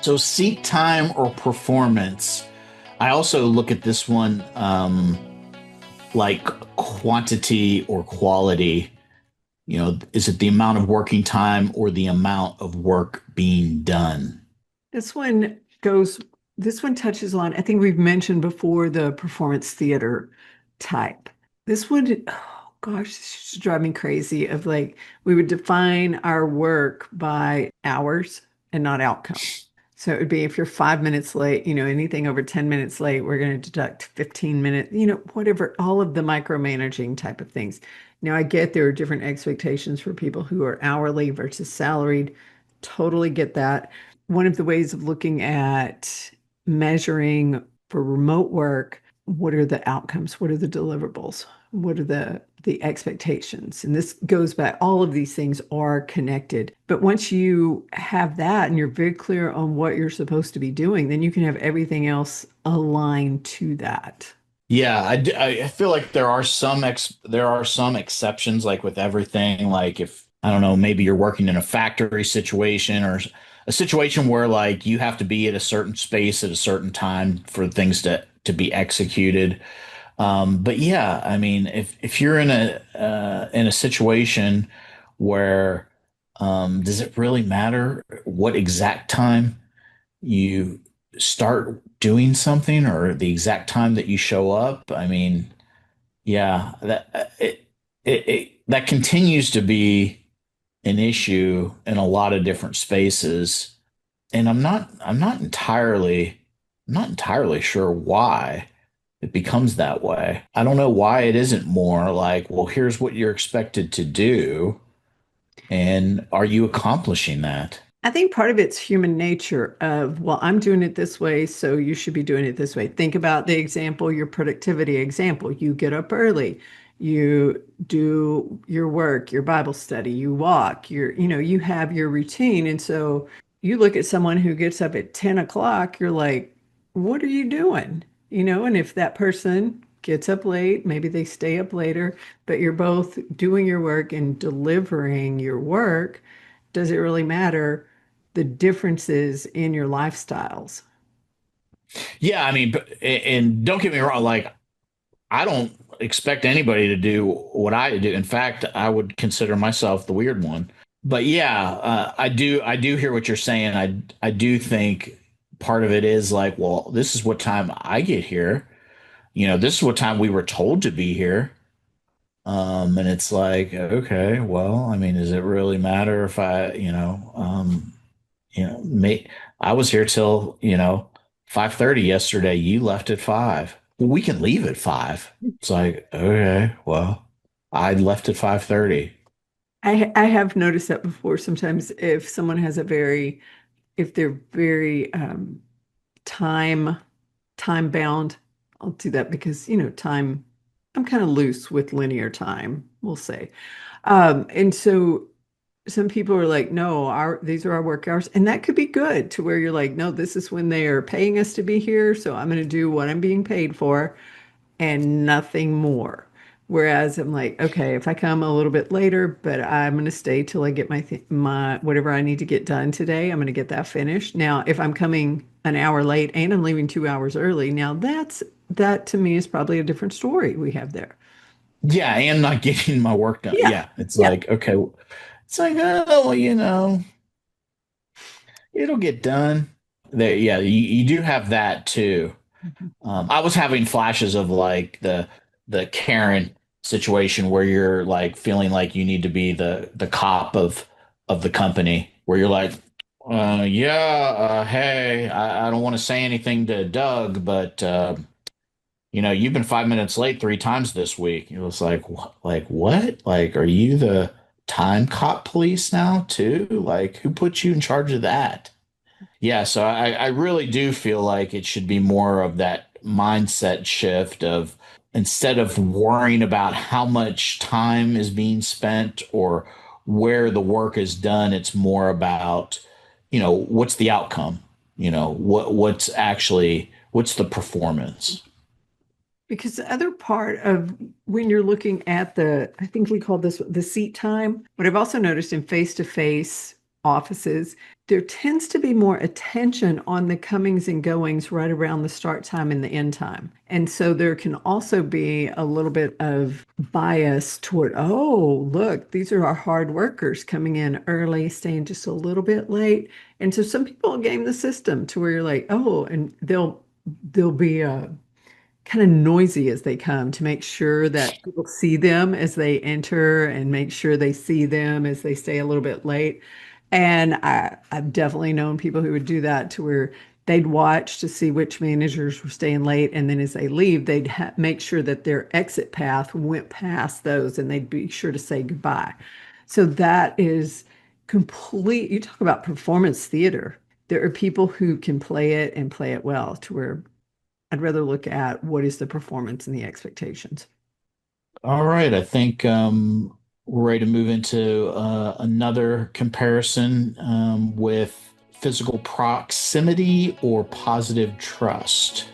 So seat time or performance. I also look at this one like quantity or quality. Is it the amount of working time or the amount of work being done? This one goes, this one touches on, I think we've mentioned before the performance theater type. This would, oh gosh, this used to drive me crazy of like, we would define our work by hours and not outcome. So it would be if you're 5 minutes late, anything over 10 minutes late, we're going to deduct 15 minutes, whatever, all of the micromanaging type of things. Now, I get there are different expectations for people who are hourly versus salaried. Totally get that. One of the ways of looking at measuring for remote work, what are the outcomes? What are the deliverables? What are the expectations? And this goes back, all of these things are connected. But once you have that and you're very clear on what you're supposed to be doing, then you can have everything else aligned to that. Yeah, I feel like there are some exceptions, like with everything. Like if I don't know, maybe you're working in a factory situation or a situation where like you have to be at a certain space at a certain time for things to be executed. But yeah, I mean, if you're in a situation where does it really matter what exact time you start doing something or the exact time that you show up? I mean, yeah, that continues to be an issue in a lot of different spaces, and I'm not entirely sure why it becomes that way. I don't know why it isn't more like, well, here's what you're expected to do, and are you accomplishing that? I think part of it's human nature of, well, I'm doing it this way, so you should be doing it this way. Think about the example, your productivity example. You get up early, you do your work, your Bible study, you walk, you have your routine. And so you look at someone who gets up at 10 o'clock, you're like, what are you doing? And if that person gets up late, maybe they stay up later, but you're both doing your work and delivering your work, does it really matter the differences in your lifestyles? Yeah, I mean, and don't get me wrong, like I don't expect anybody to do what I do. In fact, I would consider myself the weird one. But yeah, I do hear what you're saying. I do think part of it is like, well, this is what time I get here. This is what time we were told to be here. And it's like, okay, well, I mean, does it really matter if may, I was here till, 5:30 yesterday. You left at 5. Well, we can leave at 5. It's like, okay, well, I left at 5:30. I have noticed that before. Sometimes if someone has if they're very time time bound, I'll do that because, time, I'm kind of loose with linear time, we'll say. And so some people are like, no, these are our work hours. And that could be good to where you're like, no, this is when they are paying us to be here. So I'm going to do what I'm being paid for and nothing more. Whereas I'm like, okay, if I come a little bit later, but I'm going to stay till I get my whatever I need to get done today, I'm going to get that finished. Now, if I'm coming an hour late and I'm leaving 2 hours early, now that to me is probably a different story we have there. Yeah, and not getting my work done. Yeah. Yeah, it's Yeah. like, okay, it's like, oh, well, it'll get done. There, yeah, you do have that too. Mhm. I was having flashes of like the Karen situation where you're like feeling like you need to be the cop of the company, where you're like, yeah, hey, I don't want to say anything to Doug, but you've been 5 minutes late 3 times this week. It was like, like what? Like, are you the time cop police now too? Like, who put you in charge of that? Yeah, so I really do feel like it should be more of that mindset shift of instead of worrying about how much time is being spent or where the work is done, it's more about, what's the outcome? What's the performance? Because the other part of when you're looking at I think we call this the seat time. What I've also noticed in face-to-face offices, there tends to be more attention on the comings and goings right around the start time and the end time. And so there can also be a little bit of bias toward, oh, look, these are our hard workers coming in early, staying just a little bit late. And so some people game the system to where you're like, oh, and they'll be kind of noisy as they come to make sure that people see them as they enter and make sure they see them as they stay a little bit late. And I've definitely known people who would do that to where they'd watch to see which managers were staying late. And then as they leave, they'd make sure that their exit path went past those and they'd be sure to say goodbye. So that is complete. You talk about performance theater. There are people who can play it and play it well to where I'd rather look at what is the performance and the expectations. All right, I think we're ready to move into another comparison with physical proximity or positive trust.